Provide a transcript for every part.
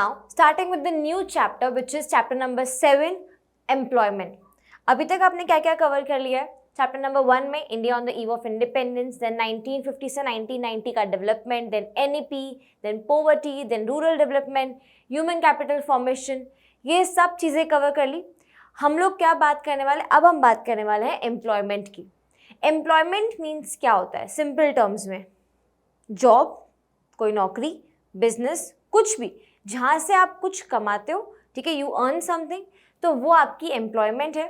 Now, starting with the new chapter, which is chapter number 7, employment. अभी तक आपने क्या क्या कवर कर लिया है? चैप्टर नंबर 1 में India on the eve of independence, then 1950 से 1990 का development, then NEP, then poverty, then rural development, human capital formation, ये सब चीज़ें कवर कर ली। हम लोग क्या बात करने वाले, अब हम बात करने वाले हैं एम्प्लॉयमेंट की। एम्प्लॉयमेंट मीन्स क्या होता है सिंपल टर्म्स में? जॉब, कोई नौकरी, बिजनेस, कुछ भी जहाँ से आप कुछ कमाते हो, ठीक है, यू अर्न समथिंग, तो वो आपकी एम्प्लॉयमेंट है।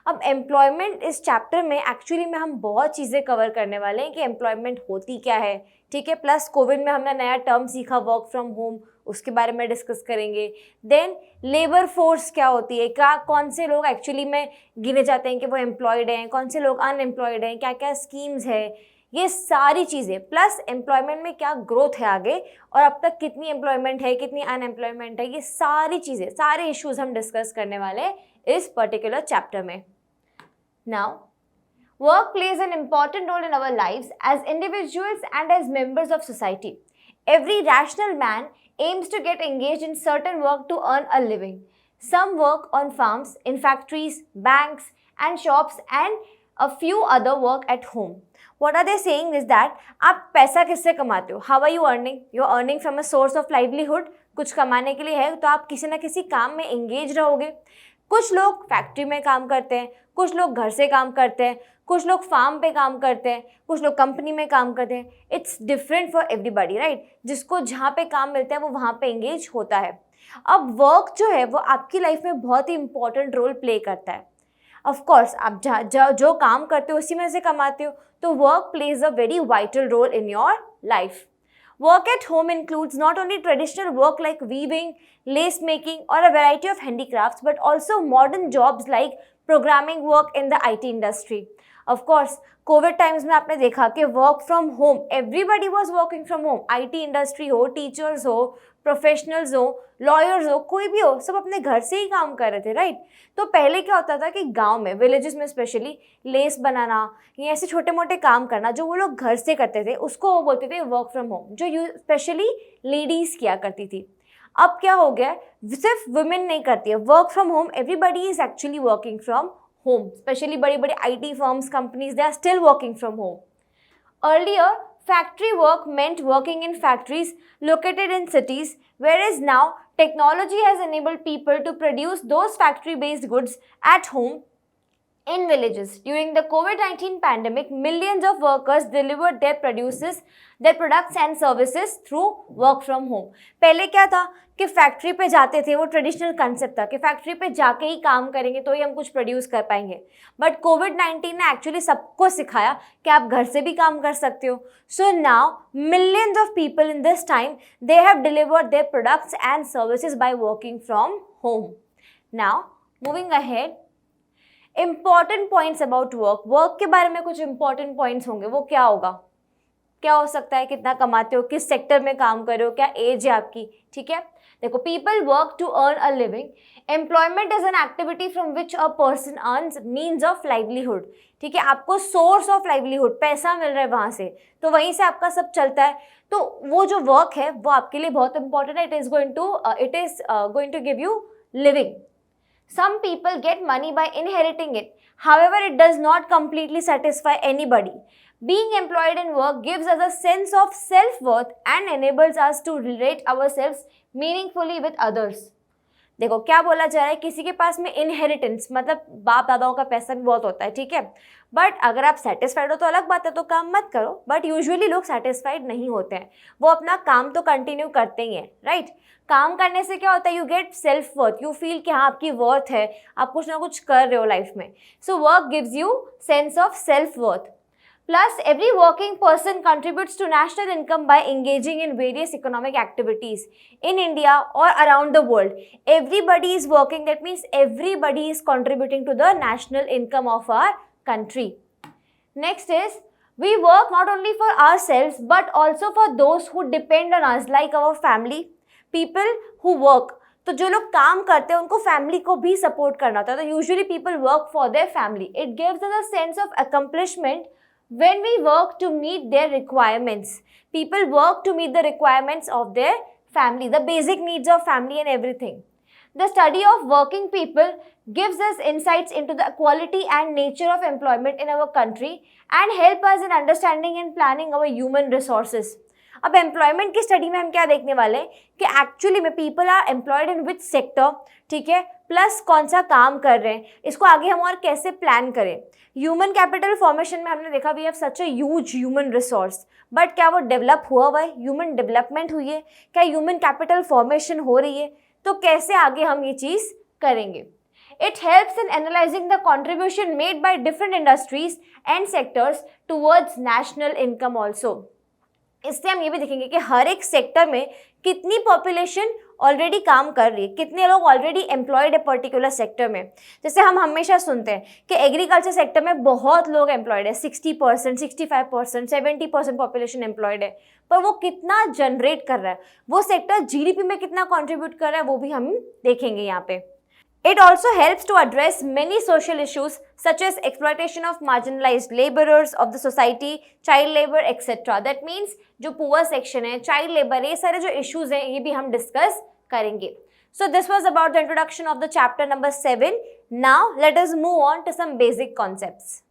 अब एम्प्लॉयमेंट इस चैप्टर में एक्चुअली में हम बहुत चीज़ें कवर करने वाले हैं कि एम्प्लॉयमेंट होती क्या है, ठीक है। प्लस कोविड में हमने नया टर्म सीखा वर्क फ्रॉम होम, उसके बारे में डिस्कस करेंगे। देन लेबर फोर्स क्या होती है, क्या कौन से लोग एक्चुअली में गिने जाते हैं कि वो एम्प्लॉयड हैं, कौन से लोग अनएम्प्लॉयड हैं, क्या क्या स्कीम्स है, ये सारी चीज़ें, प्लस एम्प्लॉयमेंट में क्या ग्रोथ है आगे और अब तक कितनी एम्प्लॉयमेंट है, कितनी अनएम्प्लॉयमेंट है, ये सारी चीज़ें, सारे इश्यूज हम डिस्कस करने वाले हैं इस पर्टिकुलर चैप्टर में। Now, work plays an important role in our lives as individuals and as members of society. Every rational man aims to get engaged in certain work to earn a living. Some work on farms, in factories, banks and shops and a few other work at home. What are they saying is that आप पैसा किससे कमाते हो? How are you earning? You are earning from a source of livelihood. कुछ कमाने के लिए है तो आप किसी ना किसी काम में एंगेज रहोगे। कुछ लोग फैक्ट्री में काम करते हैं, कुछ लोग घर से काम करते हैं, कुछ लोग फार्म पे काम करते हैं, कुछ लोग कंपनी में काम करते हैं। It's different for everybody, right? जिसको जहाँ पे काम मिलता है वो वहाँ पे एंगेज होता है। अब वर्क जो है वो आपकी लाइफ में बहुत ही इंपॉर्टेंट रोल प्ले करता है। ऑफ कोर्स आप जो काम करते हो उसी में से कमाते हो, तो work plays a very vital role in your life. Work at home includes not only traditional work like weaving, lace making or a variety of handicrafts, but also modern jobs like programming work in the IT industry. Of course, COVID times में आपने देखा कि work from home, everybody was working from home. IT industry हो, teachers हो, professionals हो, lawyers हो, कोई भी हो, सब अपने घर से ही काम कर रहे थे, राइट? तो पहले क्या होता था कि गांव में, विलेजेस में स्पेशली, लेस बनाना या ऐसे छोटे मोटे काम करना जो वो लोग घर से करते थे, उसको वो बोलते थे वर्क फ्रॉम होम, जो स्पेशली लेडीज़ किया करती थी। अब क्या हो गया, सिर्फ वुमेन नहीं करती है work from home, everybody is actually working from home. Specially बड़ी बड़ी IT firms, companies, they are still working from home. Earlier, factory work meant working in factories located in cities, whereas now technology has enabled people to produce those factory-based goods at home in villages. During the COVID-19 pandemic, millions of workers delivered their products and services through work from home. पहले क्या था कि factory पे जाते थे, वो traditional concept था कि फैक्ट्री पे जाके ही काम करेंगे तो ही हम कुछ प्रोड्यूस कर पाएंगे। बट कोविड-19 ने एक्चुअली सबको सिखाया कि आप घर से भी काम कर सकते हो। So now millions of people in this time they have delivered their products and services by working from home. Now moving ahead, important points about work. Work के बारे में कुछ इंपॉर्टेंट पॉइंट्स होंगे, वो क्या होगा, क्या हो सकता है, कितना कमाते हो, किस सेक्टर में काम कर रहे हो, क्या एज है आपकी, ठीक है। देखो, people work to earn a living. Employment is an activity from which a person earns means of livelihood, ठीक है। आपको सोर्स ऑफ लाइवलीहुड, पैसा मिल रहा है वहाँ से, तो वहीं से आपका सब चलता है। तो वो जो वर्क है वो आपके लिए बहुत इंपॉर्टेंट है। It is going to give you living. Some people get money by inheriting it. However, it does not completely satisfy anybody. Being employed in work gives us a sense of self-worth and enables us to relate ourselves meaningfully with others. देखो क्या बोला जा रहा है, किसी के पास में inheritance मतलब बाप दादाओं का पैसा भी बहुत होता है, ठीक है। बट अगर आप सेटिस्फाइड हो तो अलग बात है, तो काम मत करो। बट यूजुअली लोग सेटिस्फाइड नहीं होते हैं, वो अपना काम तो कंटिन्यू करते ही हैं, राइट। काम करने से क्या होता है, you get self worth, you feel कि हाँ आपकी वर्थ है, आप कुछ ना कुछ कर रहे हो लाइफ में। So work gives you sense of self worth. Plus, every working person contributes to national income by engaging in various economic activities in India or around the world. Everybody is working, that means everybody is contributing to the national income of our country. Next is, we work not only for ourselves but also for those who depend on us, like our family, people who work. तो जो लोग काम करते हैं उनको family को भी support करना होता है, तो usually people work for their family. It gives us a sense of accomplishment when we work to meet their requirements. People work to meet the requirements of their family, the basic needs of family and everything. The study of working people gives us insights into the quality and nature of employment in our country and help us in understanding and planning our human resources. अब employment की study में हम क्या देखने वाले हैं कि actually में people are employed in which sector, ठीक है, प्लस कौन सा काम कर रहे हैं, इसको आगे हम और कैसे प्लान करें. ह्यूमन कैपिटल फॉर्मेशन में हमने देखा we have such a huge human resource, but क्या वो डेवलप हुआ है, ह्यूमन डेवलपमेंट हुई है, क्या ह्यूमन कैपिटल फॉर्मेशन हो रही है, तो कैसे आगे हम ये चीज़ करेंगे. It helps in analyzing the contribution made by different industries and sectors towards national income also. इससे हम ये भी देखेंगे कि हर एक सेक्टर में कितनी पॉपुलेशन ऑलरेडी काम कर रही है, कितने लोग ऑलरेडी एम्प्लॉयड है पर्टिकुलर सेक्टर में. जैसे हम हमेशा सुनते हैं कि एग्रीकल्चर सेक्टर में बहुत लोग एम्प्लॉयड है, 60%, 65%, 70% पॉपुलेशन एम्प्लॉयड है, पर वो कितना जनरेट कर रहा है, वो सेक्टर जीडीपी में कितना कॉन्ट्रीब्यूट कर रहा है, वो भी हम देखेंगे यहाँ पे. It also helps to address many social issues such as exploitation of marginalized laborers of the society, child labor, etc. That means जो poor section है, child labor, ये सारे जो issues हैं ये भी हम discuss करेंगे. So this was about the introduction of the chapter number 7. Now let us move on to some basic concepts.